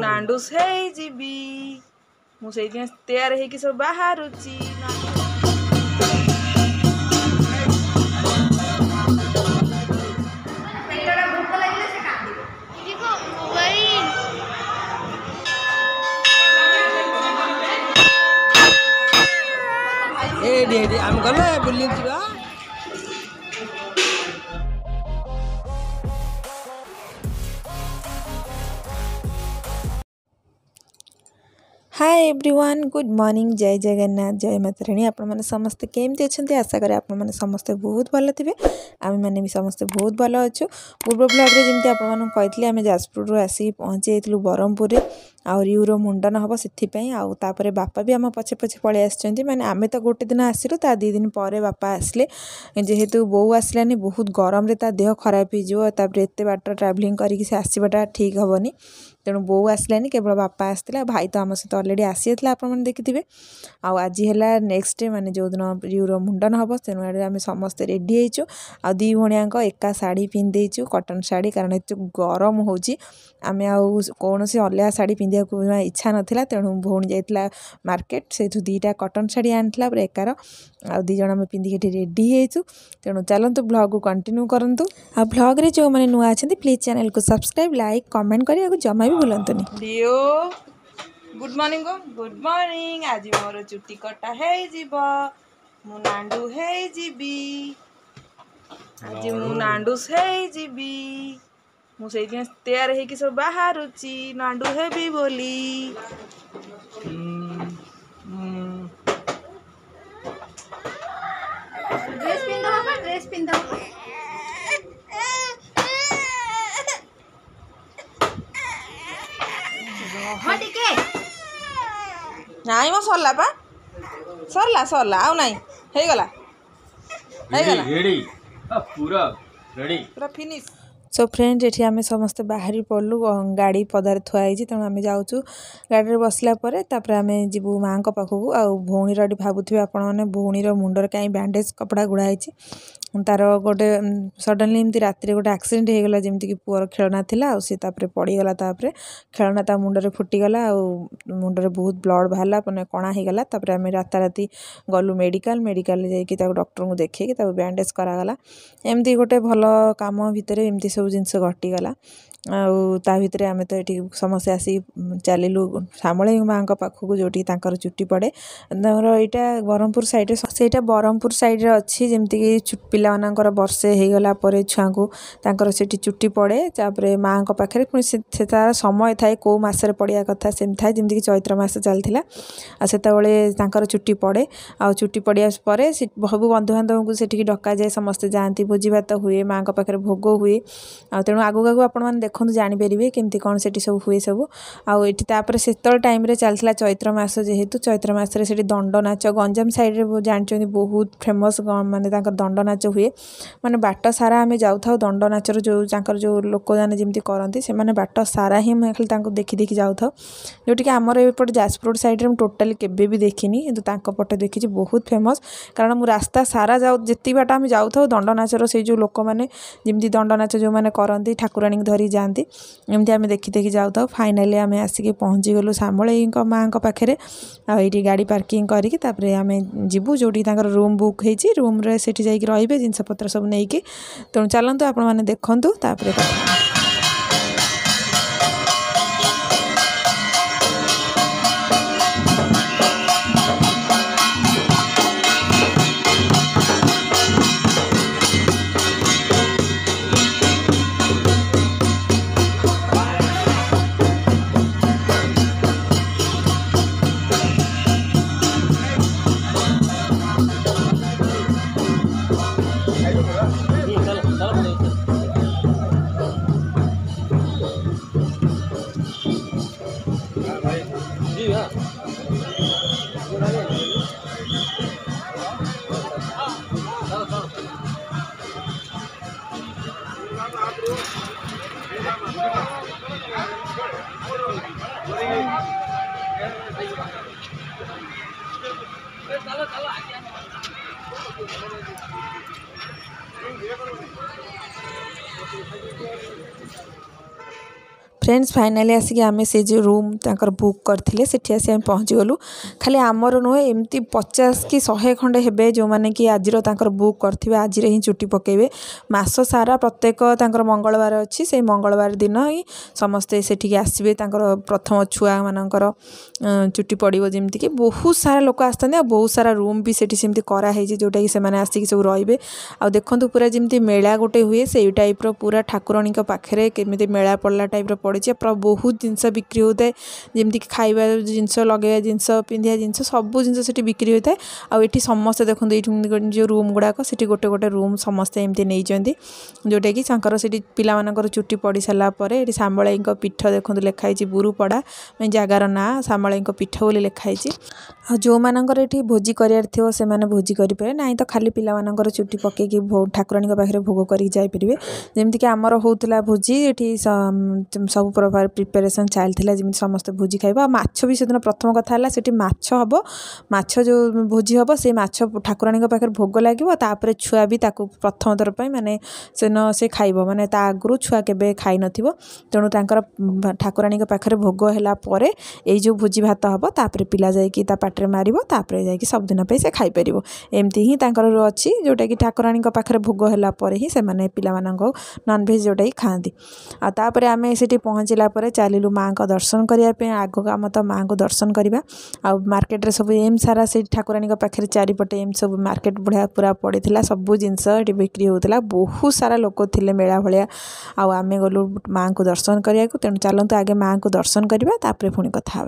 नांडूस है जीबी मुझे तैयार है कि सब बाहर आम गले बुली जीवा हाय एवरीवन गुड मॉर्निंग जय जगन्नाथ जय माता रानी आपण मैंने समस्ते केमती अच्छा आशा करें आपण मैंने समस्ते बहुत भल थे आम मैंने भी समस्ते बहुत भल अच्छु पूर्व ब्लॉग्रे जमी आपको कही आम जाजपुर आसिक पहुँची जाइलु ब्रह्मपुर आउ यूरो मुंडन हम से आउे बापा भी आम पछे पछे पलि आसछन्ती माने आमे तो गोटे दिन आसिलु ता 2 दिन पर बापा आसले जेहेतु बो आसलानी बहुत गरम रे ता देह खराब हो एत बाट ट्रावेलिंग करके से आसवाटा ठीक हेनी तेणु बो आसलानी केवल बापा आसला भाई तो आम सहित अलरेडी आसी था आपने देखिथे आज है नेक्स्ट डे माने जो दिन यूरो मुंडन हम तेणु आम समस्ते रेडी होइचु आ 2 भणियाक एका शाढ़ी पिंधेचु कटन शाढ़ी कारण एत गरम होची आमे आउ कौन अलग शाढ़ी पिंधिया को इच्छा नाला तेणु भौणी जाइला मार्केट से 2टा कटन शाढ़ी आनिला एकार आ 2 जण आम पिंधिक रेडी होइचु तेणु चलतु ब्लॉग को कंटिन्यू करंतु आ ब्लॉग रे जो माने नुआ अछंती प्लीज चैनल को सब्सक्राइब लाइक कमेंट करिया जमा भी भूलंतुनी लियो गुड मॉर्निंग आज मोर चुट्टी कटा है जीवा मु नांडू है जीबी आज मु नांडूस है जीबी मुझे तैयार है कि सब बाहर नांडू है भी बोली ड्रेस पिंदा हाँ ठीक है नाई मो सरला पा सरला आउ नाई हे गला रेडी पूरा रेडी पूरा फिनिश सो फ्रेंड ये आम समस्ते बाहरी पड़लु गाड़ी पदार थुआई तेणु आम जाऊँ गाड़ी बसला आम जीवु माँ पाखक आ भौणीर भावुवे आपण मैंने भौणीर मुंडर कहीं बैंडेज कपड़ा गुड़ाई तार गोटे सडनली एमती रात गोटे एक्सीडेंट हो गला जमीक पुअर खेलना थिला आ सी पड़गला खेलना ता मुंडरे फुटीगला आ मुंडरे बहुत ब्लड बाहर मैंने कणा हो गला आम राताराति गलु मेडिकल जाकि डॉक्टर को देखी बैंडेज करागला एमती गोटे भल काम भितर एमती सब जिनस घटीगला ता भितर आम तो ये समस्ते आसी चलू श्यामली माँ पाखक जो चुट्टी पड़े यहाँ ब्रह्मपुर साइड से ब्रह्मपुर साइड अच्छी जमीक पिला मानकर वर्षे हो गला छुआ को से चुट्टी पड़े तापर माँ पाखे पुणी से तार समय थाए कौ मसरे पड़ा कथा सेम थाए जमीक चैत्र मास चलता आते चुट्टी पड़े आ चुट्टी पड़ा पर सब बंधुबांधव को सेठी डका जाए समस्ते जाती भोजी भात हुए माँ पाखे भोग हुए तेणु आगू आगू आपण देखु जानीपर केमती कौन से सब हुए सब आपर से टाइम चलता चैत्र मास जेहेतु चैत्र मसरे से दंड नाच गंजाम साइड जानते बहुत फेमस माने दंड नाच हुए माने बाट सारा आम जाऊ था दंड नाचर जो लोक मैंने जमी करती से बाट सारा ही खाली देखी देखी जाऊ था जोटि आमर एपटे जाजपुर साइड में टोटाली केबे भी देखनी किंतु पटे देखी बहुत फेमस कारण मु रास्ता सारा जाऊ जिते बाट आम जाऊ था दंड नाचर से जो लोक मैंने जमी दंड नाच जो मैंने करती ठाकुराणी धरी जाती एमती आम देखी देखी जाऊ था फाइनाली आम आसिक पहुँची गलु श्यामली माँ पाखे ये गाड़ी पार्किंग करके आम जीवु जो रूम बुक होती रूम रे सेठी जाइए रही जिनपतर सब नहीं कि तेणु चलतु आपण मैंने देखूँ तापर फ्रेंड्स फाइनाली आसिक आम से जो रूम तक बुक करते से आसी पहुँची गलु खाली आमर नुहे एमती 50 कि 100 खंडे हेबे जो मैंने कि आज बुक करते आज ही चुट्टी पकेबे मास सारा प्रत्येक मंगलवार अच्छी से मंगलवार दिन ही समस्ते से आसबे प्रथम छुआ मानकर चुट्टी पड़ो जमीक कि बहुत सारा लोक आसते बहुत सारा रूम भी सेमती कराई जोटा कि से आसिक सब रे आ देखु पूरा जमी मेला गोटे हुए से टाइप पूरा ठाकुराणी पाखे केमी मेला पड़ला टाइप पड़ी पूरा बहुत जिनस बिक्री होता है जमीक खाଇବା जिनस लगे जिनस पिंधिया जिनस सब जिनस से बिक्री होता है आठी समस्ते देखो ये जो रूम गुड़ाक से गोटे गोटे रूम समस्ते एमती नहीं जोटा कि से पिला चुट्टी पड़ सारापर ये शामलाई पीठ देखो लिखाई बुरुपड़ा जगार ना शामलाई पीठ बोली लिखाई जो मानकर ये भोजी करार थो से भोजी करें ना तो खाली पिला चुट्टी पकईकि ठाकुराणी पाखे भोग कर जापरेंगे जमीक आमर होता भोजी ये सब प्रकार प्रिपेरेसन चलता जमी समस्त भोजी खाइबा माछ भी सेदिन प्रथम कथा है से माछ हम माछ जो भोजी हम से माछ ठाकुराणी पाखे भोग लगे तापर छुआ भी ताकू प्रथम थर पर माने से खाइब माने ता आगु छुआ केबे खाई नथिबो तेणु तांकर ठाकुराणी पाखे भोग है पर जो भोजी भात हम तापर पिला जाइकी ता पाटे मारिबो तापर जाइकी सब दिन पे से खाई परिबो एमती ही तांकर अच्छी जोटा कि ठाकुराणी पाखे भोग है पर ही से माने पिला माननको नॉनवेज जोटा कि खाती तापर आम से पहुँचला चलू माँ को दर्शन करने आग आम तो माँ को दर्शन करवा आ मार्केट रे सब एम सारा से ठाकुराणी पाखे चारिपटे एम सब मार्केट बढ़िया पूरा पड़ा सब जिनस ये बिक्री होता बहुत सारा लोक थे मेला भाया आम गलु माँ को दर्शन करने को तेणु चलते आगे माँ को दर्शन करवा तापर पुणी कथा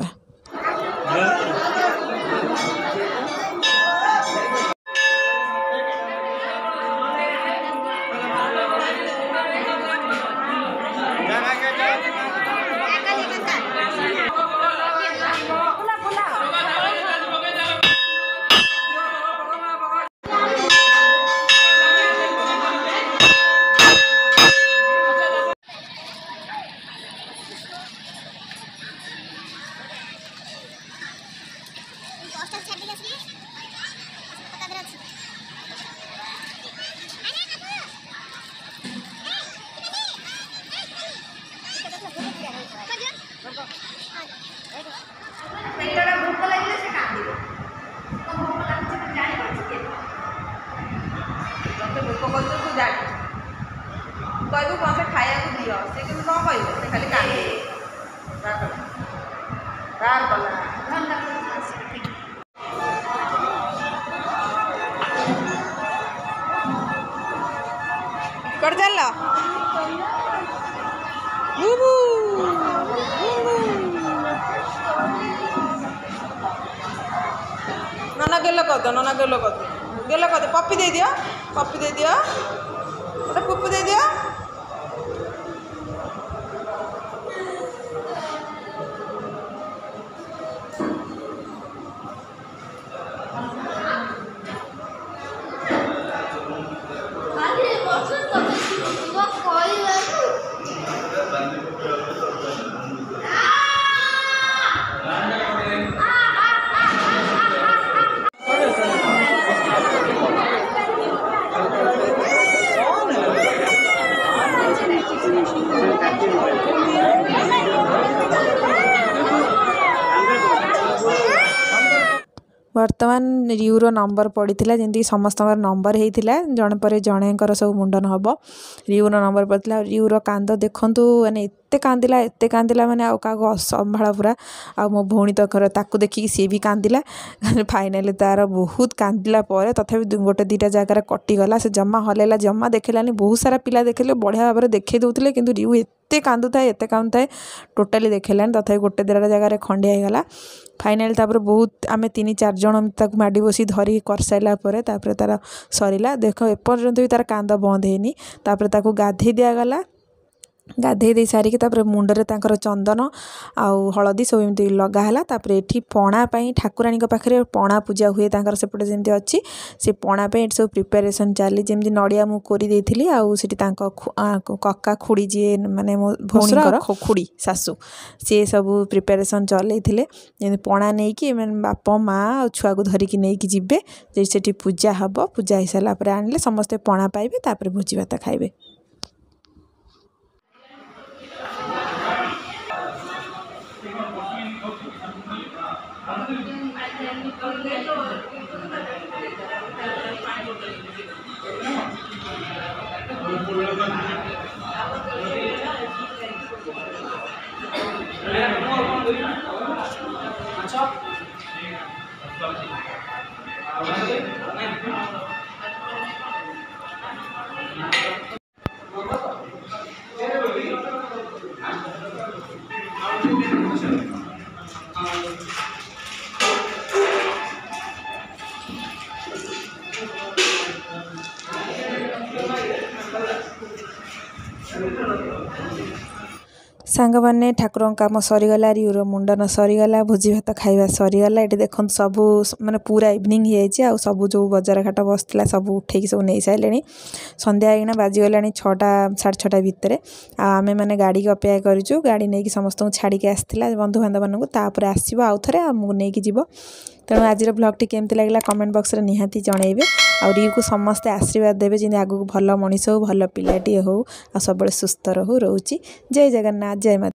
कहू कौन से खाया दियो से कि कौन कह से खाली कांदे कर चल नाना गेलो कर दो गेलो कर दो पप्पी दे दियो गोटे पुप्पू दे दियो वर्तमान रियूर नंबर पड़ा जमी समस्त नंबर होता जड़े पर जनकर सब मुंडन हम रियूर नंबर पड़ा रियूर कांद देखूँ मैंने एत कांदिला मैंने आउ क्या असंभाल पूरा आ मो भौणी तकर ताकू देखिकी सी भी कांदिला फाइनाली तार बहुत कांदिला तथापि गोटे दुईटा जगार कटिगला से जमा हलैला जमा देखलानी बहुत सारा पिला देखले बढ़िया भाव में देखई दौले कि रियू एत कांदुए टोटाली देखलानी तथापि गोटे दुईटा जगार खंडिया होगला फाइनाली तापर बहुत आम 3-4 जन ताक माड़ी बसी धरिकी कर सारापर तार सरला देख एपर्यंत भी तार कांद बंद होनी तापर ताकू गाधे दिगला गाधे दे सारिकी तापर मुंडरे तांकर चंदन आउ हलदी सब एमती लगाला तापर एठी पणा पई ठाकुराणी पाखे पणा पूजा हुए तांकर सेपटे जेमती अच्छी से पणा पई सब प्रिपेरेसन चाली जेमती नड़िया मु कोरी देथिली आउ सिटी तांको कक्का खुड़ी जी माने मो भौणीकर खुड़ी सासू से सब प्रिपेरेसन चलैथिले जेमती पणा नै कि माने बाप माँ छुआ को धरिकी नै कि जिबे जे सेठी पूजा हबो पूजा हो सारा पर आनले समस्ते पणा पाइबे तापर भोजी भात खाइबे। सांग मैंने ठाकुर कम सरीगला रिवर मुंडन सरीगला भोजी भात खाଇବା सरीगला ये देखो सब माने पूरा इवनिंग हो सब जो बजार घाट बसला सब उठेकी सब नहीं सारे संध्या होना बाजीगला 6टा 6:30 भितर आम मैंने गाड़ी की अपेक्षा करूँ गाड़ी नहीं समस्त छाड़ी आसला बंधु बांधव मानूपर आसो आउ थे आमको नहीं जीव तेणु आज ब्लॉगटी केमती लगला कमेंट बॉक्स रे निहाती जनइबे आ रियू को समस्ते आशीर्वाद देवे जिन आगू भल मनीष हो भल पिलाटी हो आ सब सुस्थ रहू रोची जय जगन्नाथ जय माता।